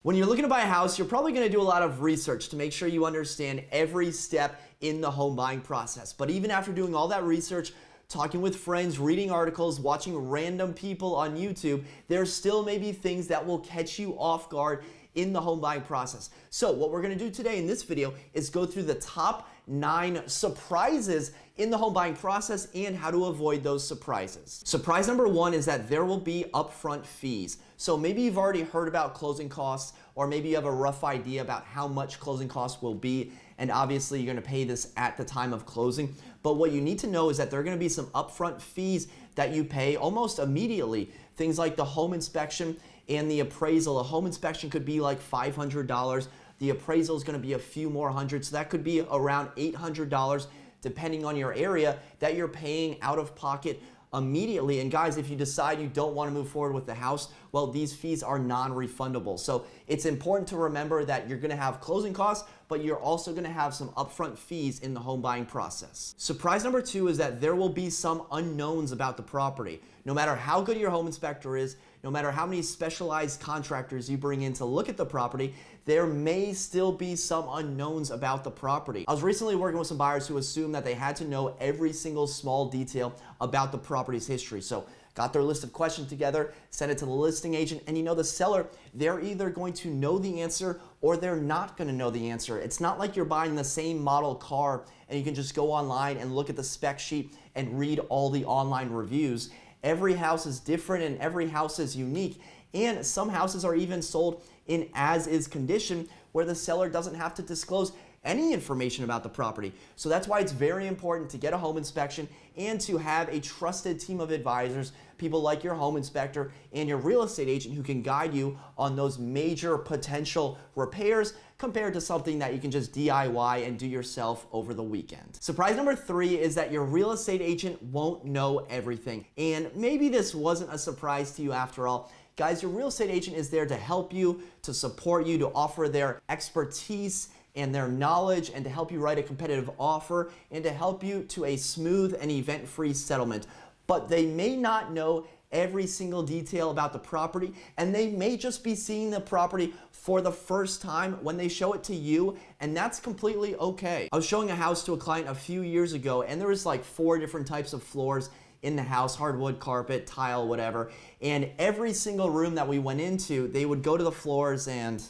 When you're looking to buy a house, you're probably going to do a lot of research to make sure you understand every step in the home buying process. But even after doing all that research, talking with friends, reading articles, watching random people on YouTube, there still may be things that will catch you off guard in the home buying process. So what we're going to do today in this video is go through the top 9 surprises in the home buying process and how to avoid those surprises. Surprise number 1 is that there will be upfront fees. So maybe you've already heard about closing costs, or maybe you have a rough idea about how much closing costs will be, and obviously you're going to pay this at the time of closing. But what you need to know is that there are going to be some upfront fees that you pay almost immediately. Things like the home inspection and the appraisal. A home inspection could be like $500. The appraisal is going to be a few more hundred, so that could be around $800 depending on your area that you're paying out of pocket immediately. And guys, if you decide you don't want to move forward with the house, well, these fees are non-refundable. So it's important to remember that you're going to have closing costs, but you're also going to have some upfront fees in the home buying process. Surprise number 2 is that there will be some unknowns about the property. No matter how good your home inspector is, no matter how many specialized contractors you bring in to look at the property, there may still be some unknowns about the property. I was recently working with some buyers who assumed that they had to know every single small detail about the property's history. So got their list of questions together, sent it to the listing agent, and the seller, they're either going to know the answer or they're not going to know the answer. It's not like you're buying the same model car and you can just go online and look at the spec sheet and read all the online reviews. Every house is different and every house is unique, and some houses are even sold in as-is condition where the seller doesn't have to disclose any information about the property. So that's why it's very important to get a home inspection and to have a trusted team of advisors, people like your home inspector and your real estate agent who can guide you on those major potential repairs compared to something that you can just DIY and do yourself over the weekend. Surprise number 3 is that your real estate agent won't know everything. And maybe this wasn't a surprise to you after all. Guys, your real estate agent is there to help you, to support you, to offer their expertise and their knowledge, and to help you write a competitive offer, and to help you to a smooth and event-free settlement. But they may not know every single detail about the property, and they may just be seeing the property for the first time when they show it to you, and that's completely okay. I was showing a house to a client a few years ago, and there was like 4 different types of floors in the house: hardwood, carpet, tile, whatever. And every single room that we went into, they would go to the floors and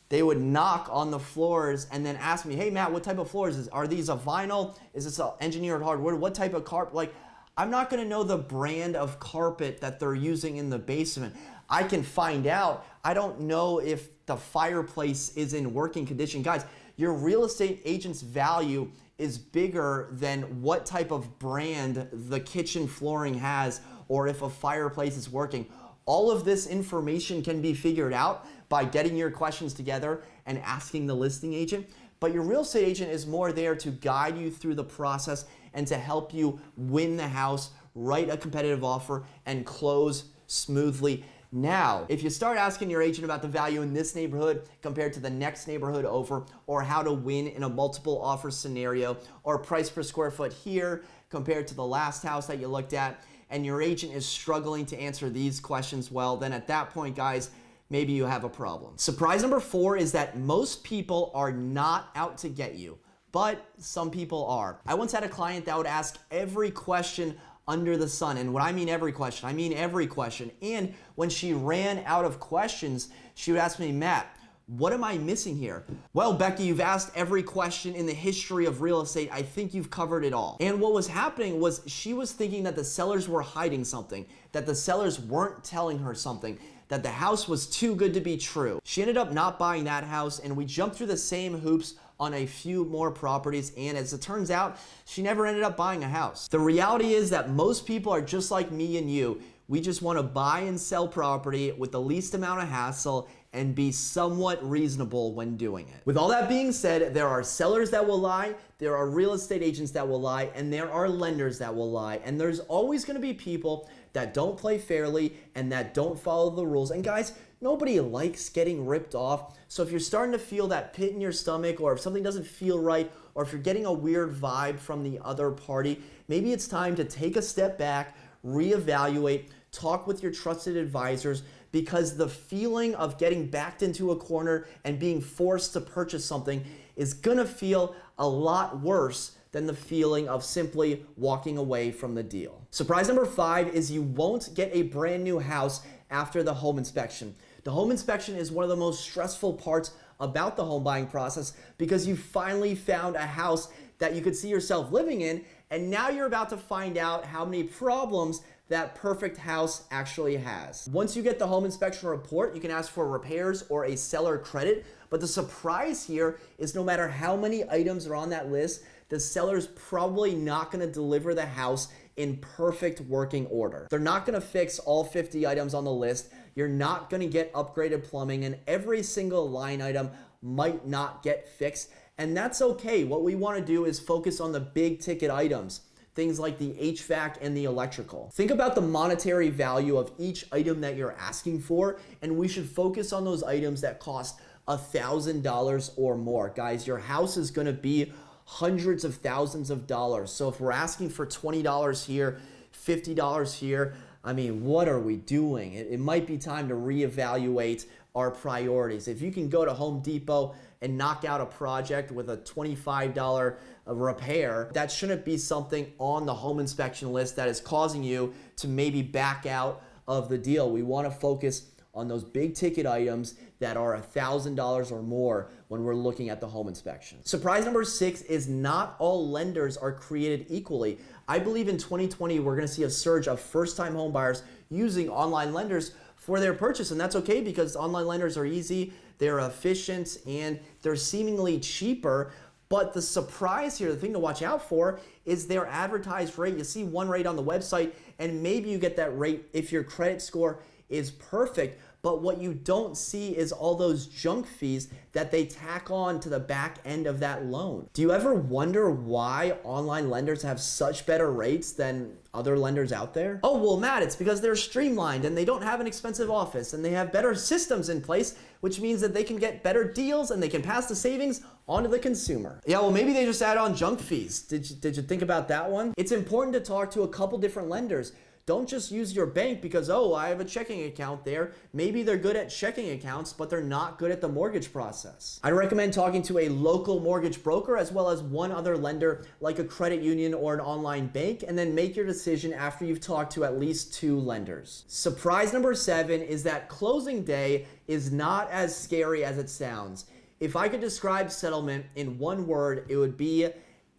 they would knock on the floors and then ask me, "Hey Matt, what type of floors? Are these a vinyl? Is this an engineered hardwood? What type of carpet?" Like, I'm not gonna know the brand of carpet that they're using in the basement. I can find out. I don't know if the fireplace is in working condition. Guys, your real estate agent's value is bigger than what type of brand the kitchen flooring has or if a fireplace is working. All of this information can be figured out by getting your questions together and asking the listing agent. But your real estate agent is more there to guide you through the process and to help you win the house, write a competitive offer, and close smoothly. Now, if you start asking your agent about the value in this neighborhood compared to the next neighborhood over, or how to win in a multiple offer scenario, or price per square foot here compared to the last house that you looked at, and your agent is struggling to answer these questions well, then at that point, guys, maybe you have a problem. Surprise number 4 is that most people are not out to get you, but some people are. I once had a client that would ask every question under the sun. And when I mean every question, I mean every question. And when she ran out of questions, she would ask me, "Matt, what am I missing here?" "Well, Becky, you've asked every question in the history of real estate. I think you've covered it all." And what was happening was she was thinking that the sellers were hiding something, that the sellers weren't telling her something, that the house was too good to be true. She ended up not buying that house, and we jumped through the same hoops on a few more properties, and as it turns out, she never ended up buying a house. The reality is that most people are just like me and you. We just want to buy and sell property with the least amount of hassle and be somewhat reasonable when doing it. With all that being said, there are sellers that will lie, there are real estate agents that will lie, and there are lenders that will lie. And there's always going to be people that don't play fairly and that don't follow the rules. And guys, nobody likes getting ripped off. So if you're starting to feel that pit in your stomach, or if something doesn't feel right, or if you're getting a weird vibe from the other party, maybe it's time to take a step back, reevaluate, talk with your trusted advisors, because the feeling of getting backed into a corner and being forced to purchase something is gonna feel a lot worse than the feeling of simply walking away from the deal. Surprise number 5 is you won't get a brand new house after the home inspection. The home inspection is one of the most stressful parts about the home buying process because you finally found a house that you could see yourself living in, and now you're about to find out how many problems that perfect house actually has. Once you get the home inspection report, you can ask for repairs or a seller credit, but the surprise here is no matter how many items are on that list, the seller's probably not gonna deliver the house in perfect working order. They're not gonna fix all 50 items on the list. You're not gonna get upgraded plumbing, and every single line item might not get fixed. And that's okay. What we wanna do is focus on the big ticket items, things like the HVAC and the electrical. Think about the monetary value of each item that you're asking for, and we should focus on those items that cost $1,000 or more. Guys, your house is gonna be hundreds of thousands of dollars. So if we're asking for $20 here, $50 here, I mean, what are we doing? It might be time to reevaluate our priorities. If you can go to Home Depot and knock out a project with a $25 repair, that shouldn't be something on the home inspection list that is causing you to maybe back out of the deal. We want to focus on those big ticket items that are $1,000 or more when we're looking at the home inspection. Surprise number 6 is not all lenders are created equally. I believe in 2020, we're gonna see a surge of first-time home buyers using online lenders for their purchase, and that's okay because online lenders are easy, they're efficient, and they're seemingly cheaper. But the surprise here, the thing to watch out for, is their advertised rate. You see one rate on the website, and maybe you get that rate if your credit score is perfect, but what you don't see is all those junk fees that they tack on to the back end of that loan. Do you ever wonder why online lenders have such better rates than other lenders out there? Oh, well, Matt, it's because they're streamlined and they don't have an expensive office and they have better systems in place, which means that they can get better deals and they can pass the savings on to the consumer. Yeah, well, maybe they just add on junk fees. Did you think about that one? It's important to talk to a couple different lenders. Don't just use your bank because, oh, I have a checking account there. Maybe they're good at checking accounts, but they're not good at the mortgage process. I recommend talking to a local mortgage broker as well as one other lender like a credit union or an online bank, and then make your decision after you've talked to at least 2 lenders. Surprise number 7 is that closing day is not as scary as it sounds. If I could describe settlement in one word, it would be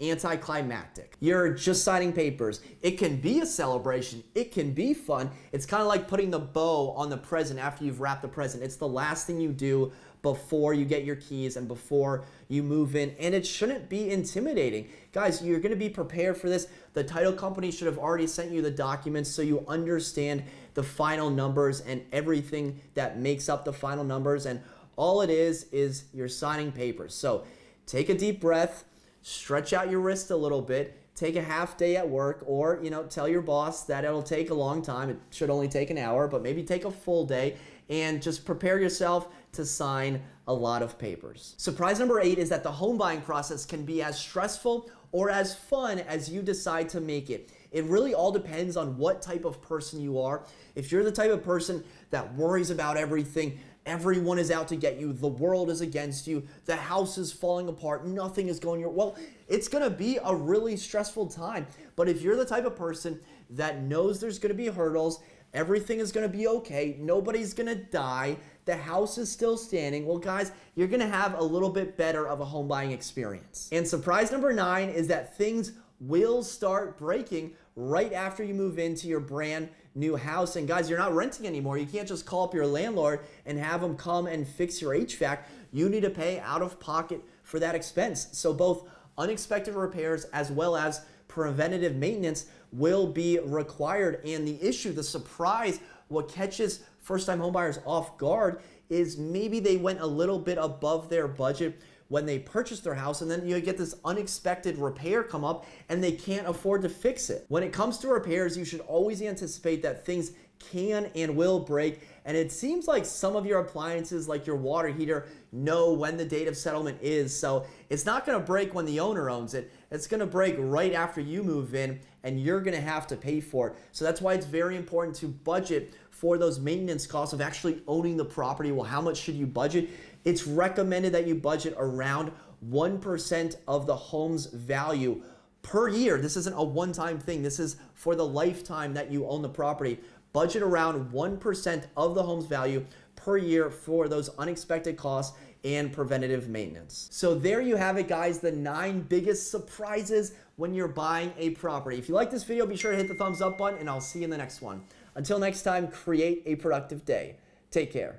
anticlimactic. You're just signing papers. It can be a celebration. It can be fun. It's kind of like putting the bow on the present after you've wrapped the present. It's the last thing you do before you get your keys and before you move in, and it shouldn't be intimidating. Guys, you're going to be prepared for this. The title company should have already sent you the documents so you understand the final numbers and everything that makes up the final numbers, and all it is you're signing papers. So take a deep breath. Stretch out your wrist a little bit, take a half day at work, or tell your boss that it'll take a long time. It should only take an hour, but maybe take a full day and just prepare yourself to sign a lot of papers. Surprise number 8 is that the home buying process can be as stressful or as fun as you decide to make it. It really all depends on what type of person you are. If you're the type of person that worries about everything, everyone is out to get you, the world is against you, the house is falling apart, nothing is going your way, well, it's gonna be a really stressful time. But if you're the type of person that knows there's gonna be hurdles, everything is gonna be okay, nobody's gonna die, the house is still standing, well, guys, you're gonna have a little bit better of a home buying experience. And surprise number 9 is that things will start breaking right after you move into your brand new house. And guys, you're not renting anymore. You can't just call up your landlord and have them come and fix your HVAC. You need to pay out of pocket for that expense. So both unexpected repairs as well as preventative maintenance will be required. And the issue, the surprise, what catches first-time homebuyers off guard is maybe they went a little bit above their budget when they purchased their house, and then you get this unexpected repair come up and they can't afford to fix it. When it comes to repairs, you should always anticipate that things can and will break, and it seems like some of your appliances, like your water heater, know when the date of settlement is, so it's not gonna break when the owner owns it. It's gonna break right after you move in, and you're gonna have to pay for it. So that's why it's very important to budget for those maintenance costs of actually owning the property. Well, how much should you budget? It's recommended that you budget around 1% of the home's value per year. This isn't a one-time thing. This is for the lifetime that you own the property. Budget around 1% of the home's value per year for those unexpected costs and preventative maintenance. So there you have it, guys, the 9 biggest surprises when you're buying a property. If you like this video, be sure to hit the thumbs up button, and I'll see you in the next one. Until next time, create a productive day. Take care.